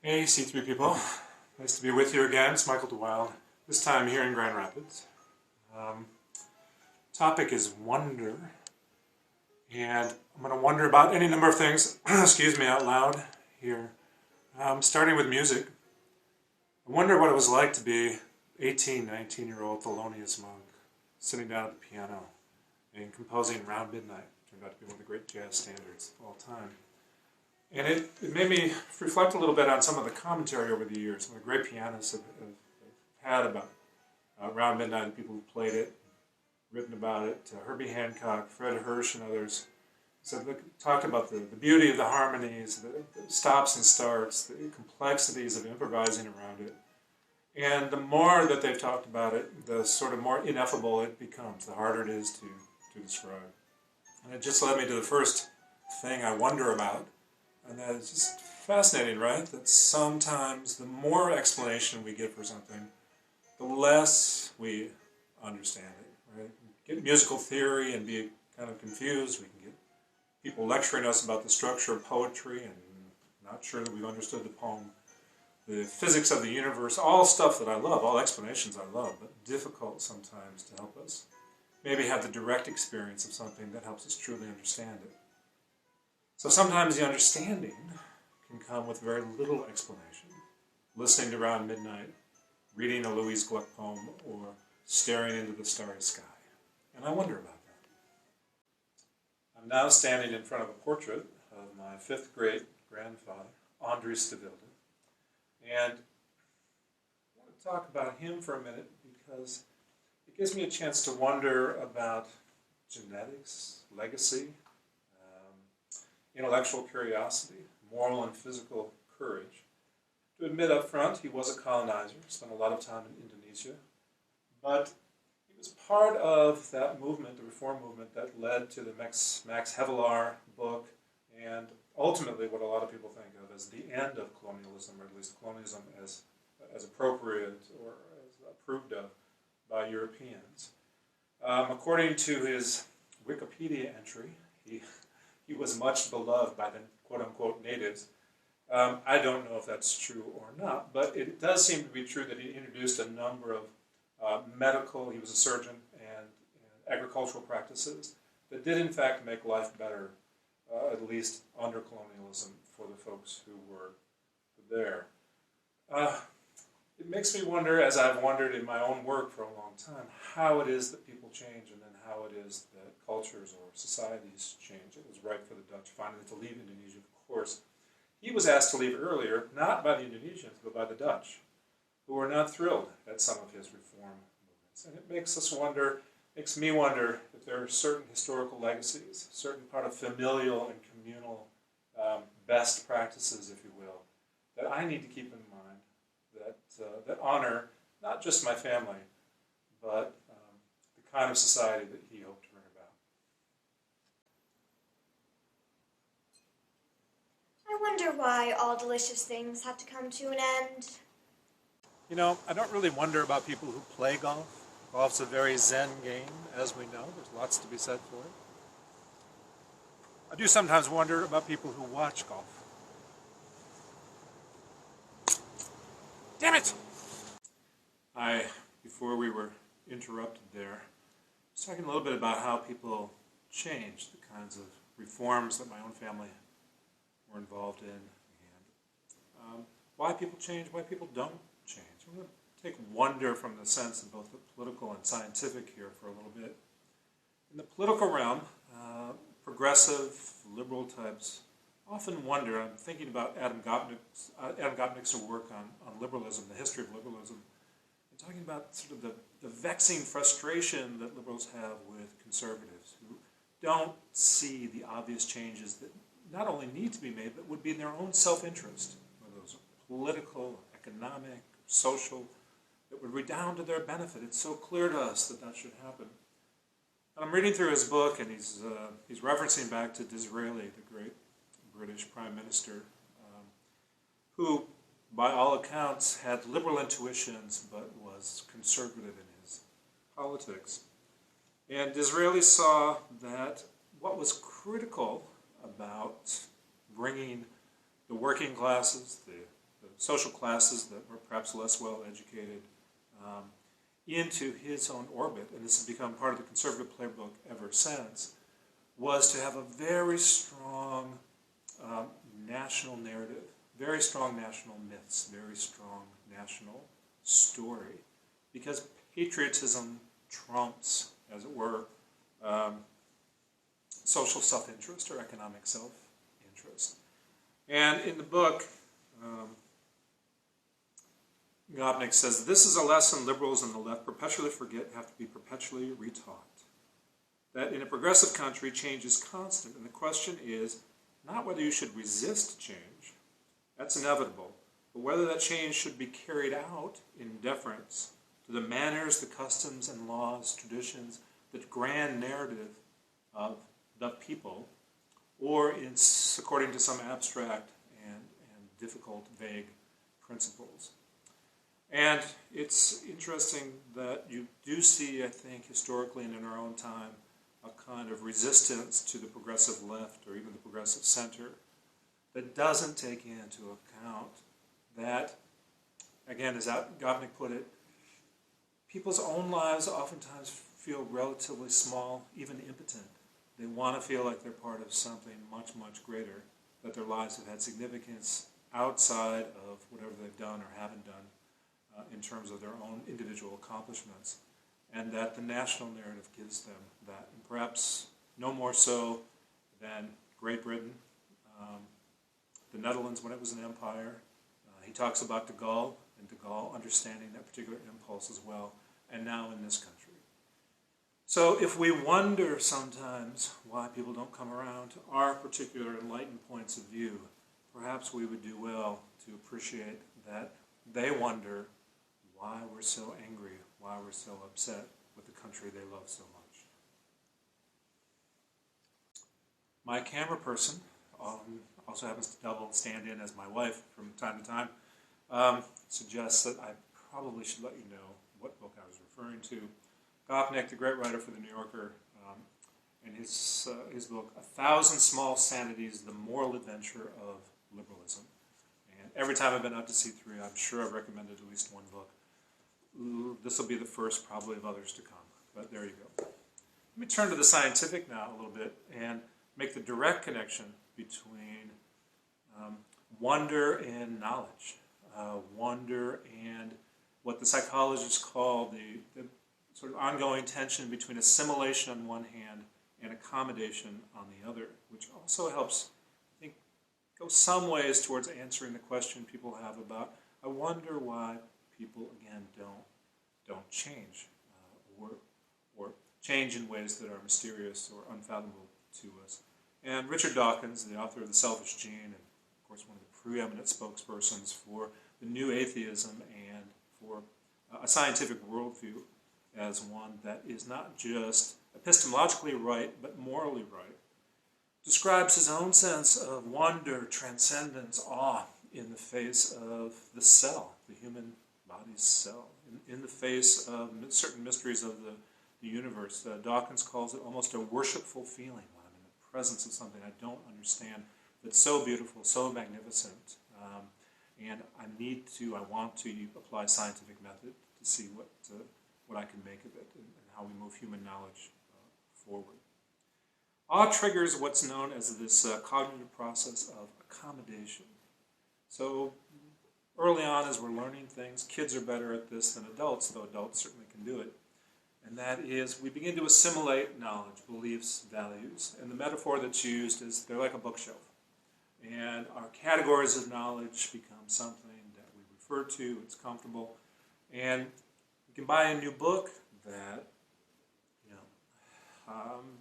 Hey, C3 people. Nice to be with you again. It's Michael DeWilde, this time here in Grand Rapids. Topic is wonder, and I'm going to wonder about any number of things, excuse me, out loud here. Starting with music. I wonder what it was like to be 18, 19-year-old Thelonious Monk, sitting down at the piano and composing Round Midnight. Turned out to be one of the great jazz standards of all time. And it made me reflect a little bit on some of the commentary over the years. Some of the great pianists have had about Round Midnight, people who played it, written about it. Herbie Hancock, Fred Hirsch, and others talked about the beauty of the harmonies, the stops and starts, the complexities of improvising around it. And the more that they've talked about it, the sort of more ineffable it becomes, the harder it is to describe. And it just led me to the first thing I wonder about. And that is just fascinating, right? That sometimes the more explanation we give for something, the less we understand it, right? We get musical theory and be kind of confused. We can get people lecturing us about the structure of poetry and not sure that we've understood the poem. The physics of the universe, all stuff that I love, all explanations I love, but difficult sometimes to help us. Maybe have the direct experience of something that helps us truly understand it. So sometimes the understanding can come with very little explanation. Listening to Round Midnight, reading a Louise Gluck poem, or staring into the starry sky. And I wonder about that. I'm now standing in front of a portrait of my fifth great grandfather, Andries DeWilde. And I want to talk about him for a minute because it gives me a chance to wonder about genetics, legacy, intellectual curiosity, moral and physical courage. To admit up front, he was a colonizer, spent a lot of time in Indonesia, but he was part of that movement, the reform movement, that led to the Max Havelaar book, and ultimately what a lot of people think of as the end of colonialism, or at least colonialism as appropriate or as approved of by Europeans. According to his Wikipedia entry, he was much beloved by the quote-unquote natives. I don't know if that's true or not, but it does seem to be true that he introduced a number of medical, he was a surgeon, and agricultural practices that did in fact make life better, at least under colonialism, for the folks who were there. It makes me wonder, as I've wondered in my own work for a long time, how it is that people change and then how it is that cultures or societies change. It was right for the Dutch finally to leave Indonesia, of course. He was asked to leave earlier, not by the Indonesians, but by the Dutch, who were not thrilled at some of his reform movements. And it makes me wonder if there are certain historical legacies, certain part of familial and communal best practices, if you will, that I need to keep in mind, that honor not just my family, but the kind of society that he hoped to bring about. I wonder why all delicious things have to come to an end. You know, I don't really wonder about people who play golf. Golf's a very zen game, as we know. There's lots to be said for it. I do sometimes wonder about people who watch golf. Damn it! Before we were interrupted there, was talking a little bit about how people change, the kinds of reforms that my own family were involved in, and why people change, why people don't change. I'm going to take wonder from the sense of both the political and scientific here for a little bit. In the political realm, progressive, liberal types often wonder. I'm thinking about Adam Gopnik's work on liberalism, the history of liberalism, and talking about sort of the vexing frustration that liberals have with conservatives who don't see the obvious changes that not only need to be made, but would be in their own self-interest, whether those are political, economic, social, that would redound to their benefit. It's so clear to us that that should happen. And I'm reading through his book, and he's referencing back to Disraeli, the great British Prime Minister, who, by all accounts, had liberal intuitions, but was conservative in his politics. And Disraeli saw that what was critical about bringing the working classes, the social classes that were perhaps less well educated into his own orbit, and this has become part of the conservative playbook ever since, was to have a very strong national narrative, very strong national myths, very strong national story, because patriotism trumps, as it were, social self-interest or economic self-interest. And in the book, Gopnik says, this is a lesson liberals and the left perpetually forget and have to be perpetually retaught. That in a progressive country, change is constant, and the question is not whether you should resist change, that's inevitable, but whether that change should be carried out in deference to the manners, the customs and laws, traditions, the grand narrative of the people, or it's according to some abstract and difficult, vague principles. And it's interesting that you do see, I think, historically and in our own time, a kind of resistance to the progressive left or even the progressive center that doesn't take into account that, again, as Gopnik put it, people's own lives oftentimes feel relatively small, even impotent. They want to feel like they're part of something much, much greater, that their lives have had significance outside of whatever they've done or haven't done in terms of their own individual accomplishments, and that the national narrative gives them that, and perhaps no more so than Great Britain, the Netherlands when it was an empire. He talks about DeWilde, and DeWilde understanding that particular impulse as well, and now in this country. So if we wonder sometimes why people don't come around to our particular enlightened points of view, perhaps we would do well to appreciate that they wonder why we're so angry, why we're so upset with the country they love so much. My camera person also happens to double stand in as my wife from time to time, suggests that I probably should let you know what book I was referring to. Gopnik, the great writer for The New Yorker, in his book, 1,000 Small Sanities, The Moral Adventure of Liberalism. And every time I've been out to C3, I'm sure I've recommended at least one book. This will be the first, probably, of others to come, but there you go. Let me turn to the scientific now a little bit and make the direct connection between wonder and knowledge, wonder and what the psychologists call the sort of ongoing tension between assimilation on one hand and accommodation on the other, which also helps, I think, go some ways towards answering the question people have about, I wonder why people, again, don't change or change in ways that are mysterious or unfathomable to us. And Richard Dawkins, the author of The Selfish Gene, and of course one of the preeminent spokespersons for the new atheism and for a scientific worldview as one that is not just epistemologically right, but morally right, describes his own sense of wonder, transcendence, awe in the face of the cell, the human body's cell, in the face of certain mysteries of the universe. Dawkins calls it almost a worshipful feeling when I'm in the presence of something I don't understand that's so beautiful, so magnificent. And I want to apply scientific method to see what I can make of it and how we move human knowledge forward. Awe triggers what's known as this cognitive process of accommodation. So early on, as we're learning things, kids are better at this than adults, though adults certainly can do it. And that is, we begin to assimilate knowledge, beliefs, values. And the metaphor that's used is they're like a bookshelf. And our categories of knowledge become something that we refer to, it's comfortable. And you can buy a new book that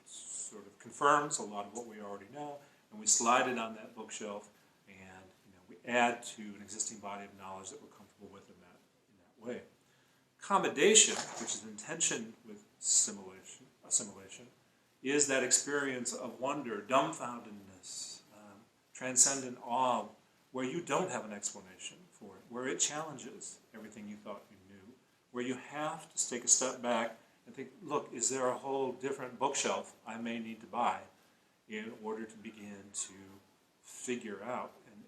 sort of confirms a lot of what we already know, and we slide it on that bookshelf, and we add to an existing body of knowledge that we're comfortable with in that way. Accommodation, which is in tension with assimilation, is that experience of wonder, dumbfoundedness, transcendent awe, where you don't have an explanation for it, where it challenges everything you thought you knew, where you have to take a step back and think, look, is there a whole different bookshelf I may need to buy in order to begin to figure out and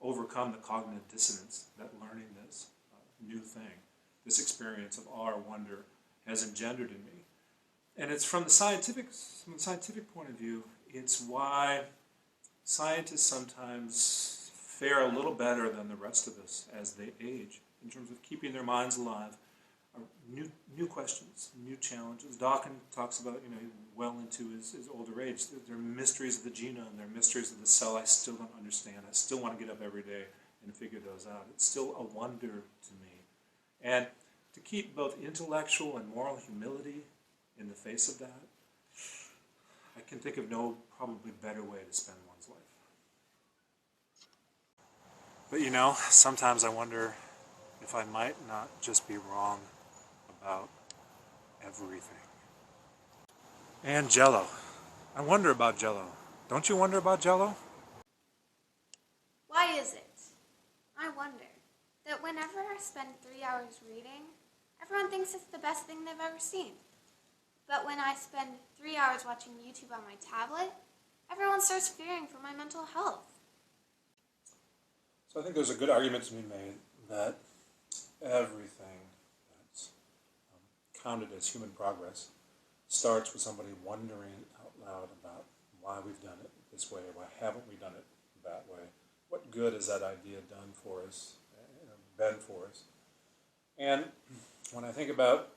overcome the cognitive dissonance that learning this new thing, this experience of awe or wonder, has engendered in me. And it's from the scientific point of view, it's why scientists sometimes fare a little better than the rest of us as they age, in terms of keeping their minds alive. New questions, new challenges. Dawkins talks about, well into his older age, there are mysteries of the genome, there are mysteries of the cell I still don't understand. I still want to get up every day and figure those out. It's still a wonder to me. And to keep both intellectual and moral humility in the face of that, I can think of no probably better way to spend one's life. But sometimes I wonder if I might not just be wrong about everything. And Jell-O. I wonder about Jell-O. Don't you wonder about Jell-O? Why is it, I wonder, that whenever I spend 3 hours reading, everyone thinks it's the best thing they've ever seen? But when I spend 3 hours watching YouTube on my tablet, everyone starts fearing for my mental health. So I think there's a good argument to be made that everything that's counted as human progress starts with somebody wondering out loud about why we've done it this way, or why haven't we done it that way? What good has that idea done for us, been for us? And when I think about,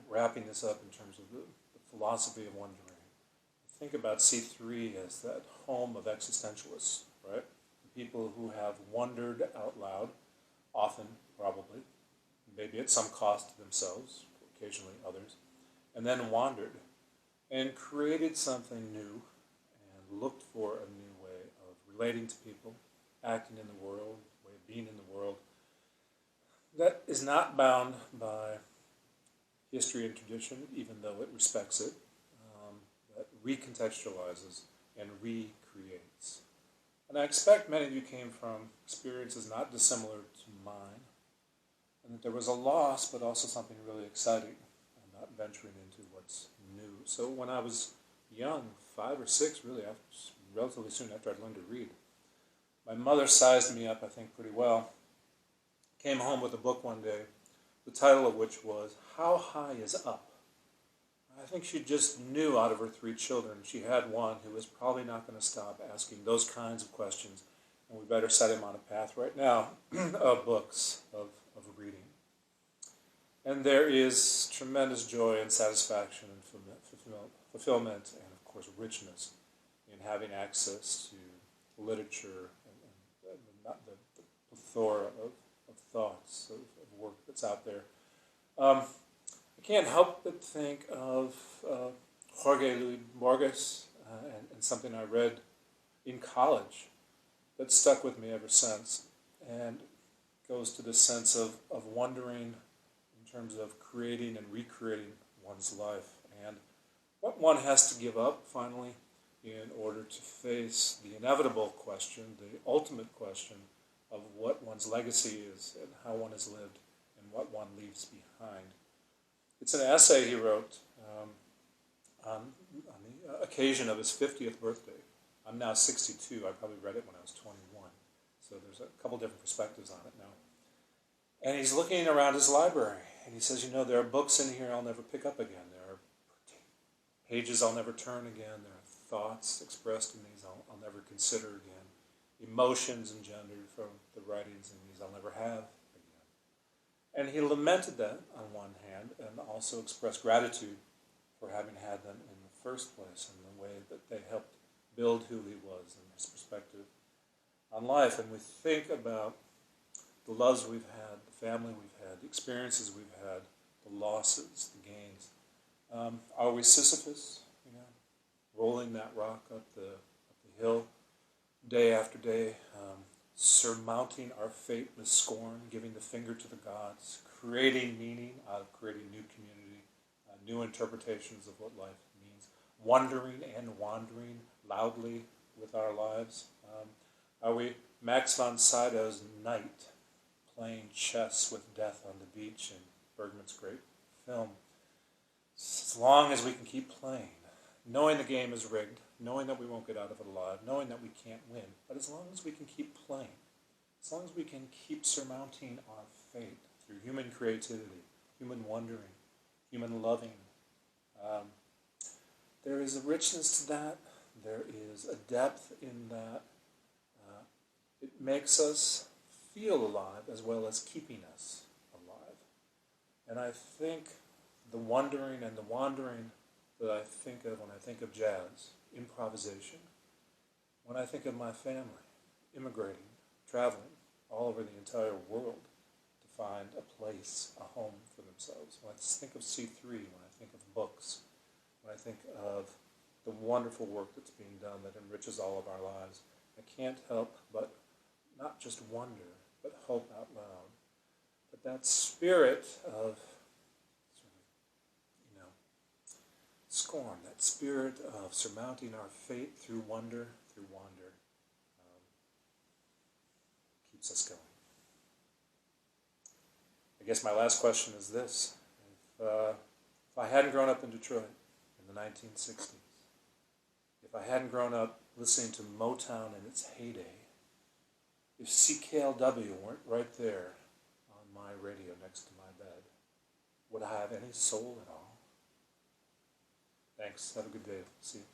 wrapping this up in terms of the philosophy of wondering, I think about C3 as that home of existentialists, right? The people who have wondered out loud, often, probably, maybe at some cost to themselves, occasionally others, and then wandered and created something new and looked for a new way of relating to people, acting in the world, way of being in the world, that is not bound by history and tradition, even though it respects it, that recontextualizes and recreates. And I expect many of you came from experiences not dissimilar to mine, and that there was a loss, but also something really exciting, and not venturing into what's new. So when I was young, 5 or 6, really, relatively soon after I'd learned to read, my mother sized me up, I think, pretty well. Came home with a book one day, the title of which was How High is Up? I think she just knew out of her 3 children she had one who was probably not going to stop asking those kinds of questions, and we better set him on a path right now of books, of reading. And there is tremendous joy and satisfaction and fulfillment and, of course, richness in having access to literature and the plethora of thoughts, of work that's out there. I can't help but think of Jorge Luis Borges and something I read in college that stuck with me ever since, and goes to the sense of wondering in terms of creating and recreating one's life, and what one has to give up, finally, in order to face the inevitable question, the ultimate question of what one's legacy is and how one has lived and what one leaves behind. It's an essay he wrote on the occasion of his 50th birthday. I'm now 62. I probably read it when I was 21. So there's a couple different perspectives on it now. And he's looking around his library, and he says, there are books in here I'll never pick up again. There are pages I'll never turn again. There are thoughts expressed in these I'll never consider again. Emotions engendered from the writings in these I'll never have again. And he lamented that on one hand, and also expressed gratitude for having had them in the first place, and the way that they helped build who he was and his perspective on life. And we think about the loves we've had, the family we've had, the experiences we've had, the losses, the gains. Are we Sisyphus, rolling that rock up the hill day after day, surmounting our fate with scorn, giving the finger to the gods, creating meaning out of creating new community, new interpretations of what life means, wondering and wandering loudly with our lives? Are we Max von Sydow's knight, playing chess with death on the beach in Bergman's great film? As long as we can keep playing, knowing the game is rigged, knowing that we won't get out of it alive, knowing that we can't win. But as long as we can keep playing, as long as we can keep surmounting our fate through human creativity, human wondering, human loving, there is a richness to that. There is a depth in that. It makes us feel alive as well as keeping us alive. And I think the wondering and the wandering that I think of when I think of jazz, improvisation, when I think of my family, immigrating, traveling all over the entire world to find a place, a home for themselves. When I think of C3, when I think of books, when I think of the wonderful work that's being done that enriches all of our lives, I can't help but not just wonder, but hope out loud. But that spirit of sort of, scorn, that spirit of surmounting our fate through wander, keeps us going. I guess my last question is this. If I hadn't grown up in Detroit in the 1960s, if I hadn't grown up listening to Motown in its heyday, if CKLW weren't right there on my radio next to my bed, would I have any soul at all? Thanks. Have a good day. See you.